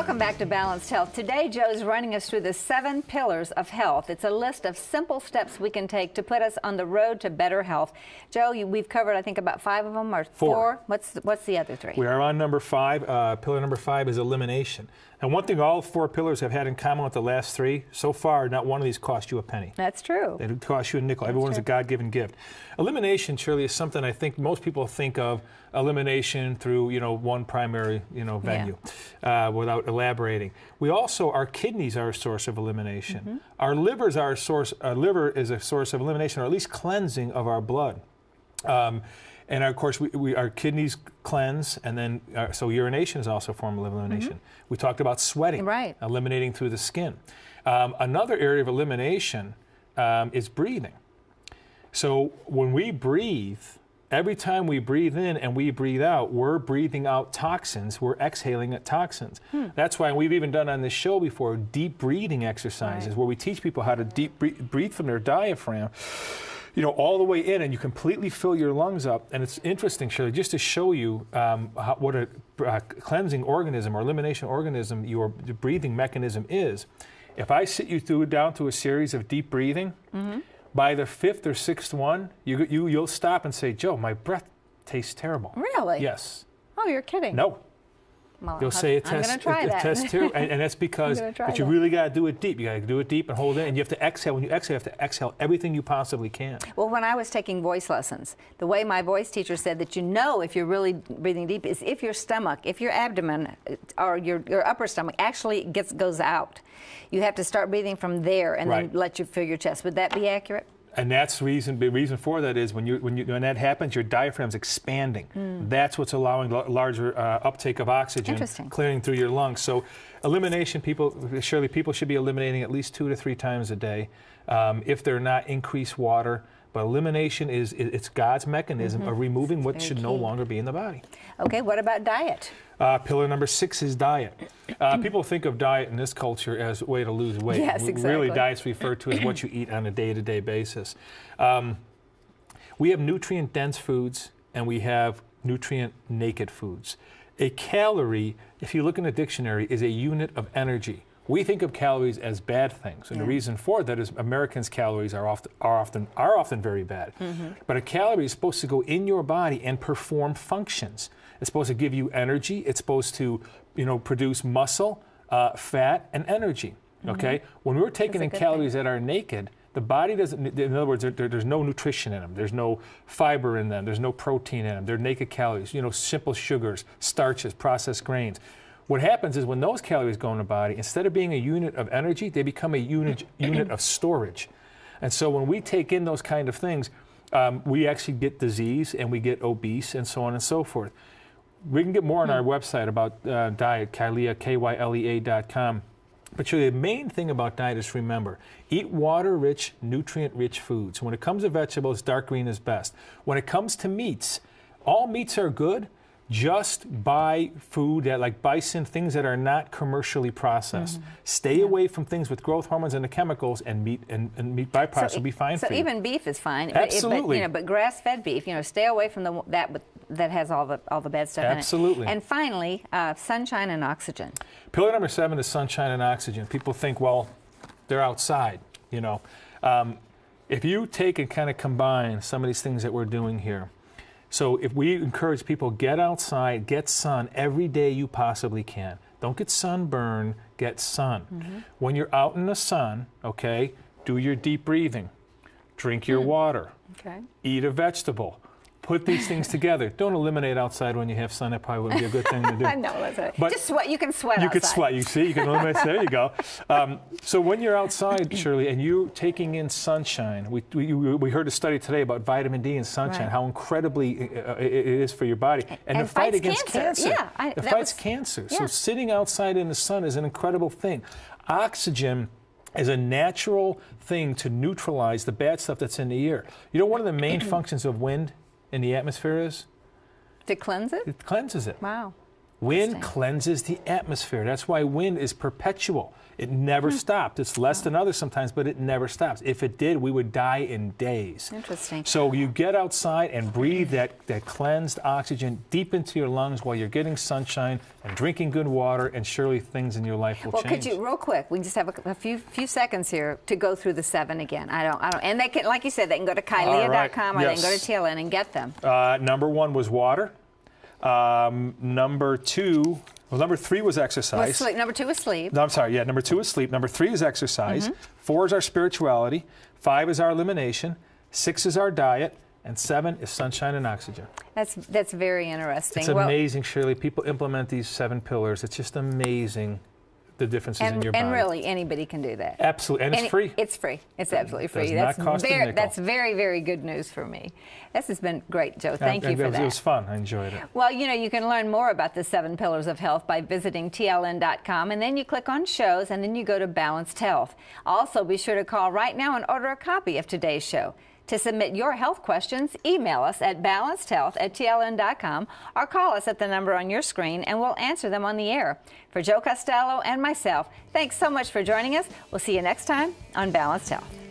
Welcome back to Balanced Health. Today, Joe's running us through the 7 pillars of health. It's a list of simple steps we can take to put us on the road to better health. Joe, we've covered, I think, about 5 of them, or 4. What's the other 3? We are on number 5. Pillar number 5 is elimination. And one thing all 4 pillars have had in common with the last 3, so far, not one of these cost you a penny. That's true. They cost you a nickel. Everyone's a God-given gift. Elimination, Shirley, is something I think most people think of elimination through, one primary, venue, without elaborating. We also, our kidneys are a source of elimination. Our livers are a source. Our liver is a source of elimination, or at least cleansing of our blood. And of course, our kidneys cleanse, and then so urination is also a form of elimination. We talked about sweating, eliminating through the skin. Another area of elimination is breathing. So when we breathe, every time we breathe in and we breathe out, we're breathing out toxins. We're exhaling toxins. That's why we've even done on this show before deep breathing exercises, where we teach people how to deep breathe from their diaphragm, all the way in, and you completely fill your lungs up. And it's interesting, Shirley, just to show you what a cleansing organism or elimination organism your breathing mechanism is. If I sit you down to a series of deep breathing, by the 5th or 6th one, you'll stop and say, Joe, my breath tastes terrible. Really? Yes. Oh, you're kidding. No. Well, You'll say a test, test 2, and that's because but you really got to do it deep. You got to do it deep and hold it, and you have to exhale. When you exhale, you have to exhale everything you possibly can. Well, when I was taking voice lessons, the way my voice teacher said that if you're really breathing deep is if your stomach, if your abdomen or your upper stomach actually goes out. You have to start breathing from there and then let you fill your chest. Would that be accurate? And that's the reason for that is when that happens, your diaphragm's expanding. That's what's allowing larger uptake of oxygen, clearing through your lungs. So elimination, people should be eliminating at least 2 to 3 times a day. If they're not, increase water. But elimination it's God's mechanism of removing what should no longer be in the body. Okay, what about diet? Pillar number 6 is diet. People think of diet in this culture as a way to lose weight. Yes, exactly. Really, diet's referred to as what you eat on a day-to-day basis. We have nutrient-dense foods, and we have nutrient-naked foods. A calorie, if you look in a dictionary, is a unit of energy. We think of calories as bad things, and the reason for that is Americans' calories are often very bad. But a calorie is supposed to go in your body and perform functions. It's supposed to give you energy. It's supposed to, produce muscle, fat, and energy. Okay. When we're taking in calories that are naked, the body doesn't. In other words, there's no nutrition in them. There's no fiber in them. There's no protein in them. They're naked calories. Simple sugars, starches, processed grains. What happens is when those calories go in the body, instead of being a unit of energy, they become a unit of storage. And so when we take in those kind of things, we actually get disease and we get obese and so on and so forth. We can get more on our website about diet, Kylea.com. But the main thing about diet is remember, eat water-rich, nutrient-rich foods. When it comes to vegetables, dark green is best. When it comes to meats, all meats are good. Just buy food like bison, things that are not commercially processed. Stay away from things with growth hormones and the chemicals, and meat meat byproducts will be fine for you. So even beef is fine. Absolutely. But grass-fed beef, stay away from that has all the bad stuff in it. Absolutely. And finally, sunshine and oxygen. Pillar number 7 is sunshine and oxygen. People think, well, they're outside. If you take and kind of combine some of these things that we're doing here. So if we encourage people, get outside, get sun every day you possibly can. Don't get sunburn, get sun. When you're out in the sun, do your deep breathing. Drink your water. Eat a vegetable. Put these things together. Don't eliminate outside when you have sun. That probably wouldn't be a good thing to do. I know, that's right. But just sweat. You can sweat outside. You can sweat. You see, you can eliminate. There you go. So when you're outside, Shirley, and you're taking in sunshine, we heard a study today about vitamin D and sunshine, how incredibly it is for your body. And the fight against cancer. Yeah, it fights cancer. So sitting outside in the sun is an incredible thing. Oxygen is a natural thing to neutralize the bad stuff that's in the air. One of the main functions of wind in the atmosphere is? To cleanse it? It cleanses it. Wow. Wind cleanses the atmosphere. That's why wind is perpetual. It never stopped. It's less than others sometimes, but it never stops. If it did, we would die in days. Interesting. So you get outside and breathe that cleansed oxygen deep into your lungs while you're getting sunshine and drinking good water, and surely things in your life will change. Well, could you, real quick, we just have a few seconds here to go through the 7 again. I don't, and they can, like you said, they can go to Kylea.com or they can go to TLN and get them. Number 1 was water. Number 3 was exercise. Sleep. Number 2 was sleep. No, I'm sorry. Yeah, number 2 is sleep. Number 3 is exercise. 4 is our spirituality. 5 is our elimination. 6 is our diet. And 7 is sunshine and oxygen. That's very interesting. It's amazing, Shirley. People implement these 7 pillars. It's just amazing, the differences in your body. And really, anybody can do that. Absolutely. And it's free. It's free. It's absolutely free. Does not cost a nickel. That's very, very good news for me. This has been great, Joe. Thank you for that. It was fun. I enjoyed it. Well, you know, you can learn more about the 7 pillars of health by visiting TLN.com, and then you click on shows, and then you go to Balanced Health. Also, be sure to call right now and order a copy of today's show. To submit your health questions, email us at balancedhealth@tln.com or call us at the number on your screen, and we'll answer them on the air. For Joe Costello and myself, thanks so much for joining us. We'll see you next time on Balanced Health.